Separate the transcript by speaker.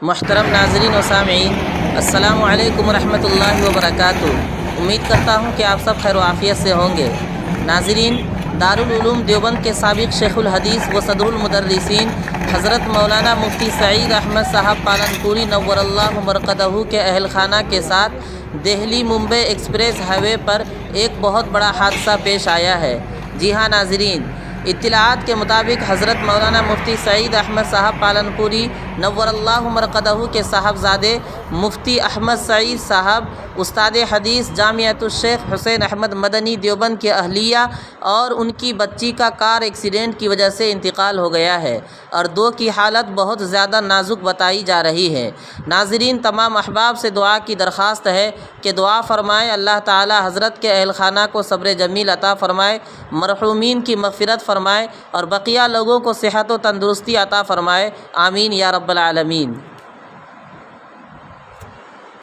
Speaker 1: محترم ناظرین و سامعین، السلام علیکم ورحمۃ اللہ وبرکاتہ۔ امید کرتا ہوں کہ آپ سب خیر و عافیت سے ہوں گے۔ ناظرین، دارالعلوم دیوبند کے سابق شیخ الحدیث و صدر المدرسین حضرت مولانا مفتی سعید احمد صاحب پالنپوری نور اللہ مرقدہ کے اہل خانہ کے ساتھ دہلی ممبئی ایکسپریس ہائی وے پر ایک بہت بڑا حادثہ پیش آیا ہے۔ جی ہاں ناظرین، اطلاعات کے مطابق حضرت مولانا مفتی سعید احمد صاحب پالنپوری نور اللہ مرقدہ کے صاحبزادے مفتی احمد سعید صاحب استاد حدیث جامعۃ الشیخ حسین احمد مدنی دیوبند کے اہلیہ اور ان کی بچی کا کار ایکسیڈنٹ کی وجہ سے انتقال ہو گیا ہے اور دو کی حالت بہت زیادہ نازک بتائی جا رہی ہے۔ ناظرین، تمام احباب سے دعا کی درخواست ہے کہ دعا فرمائیں، اللہ تعالی حضرت کے اہل خانہ کو صبر جمیل عطا فرمائے، مرحومین کی مغفرت فرمائے اور بقیہ لوگوں کو صحت و تندرستی عطا فرمائے، آمین یا رب العالمین۔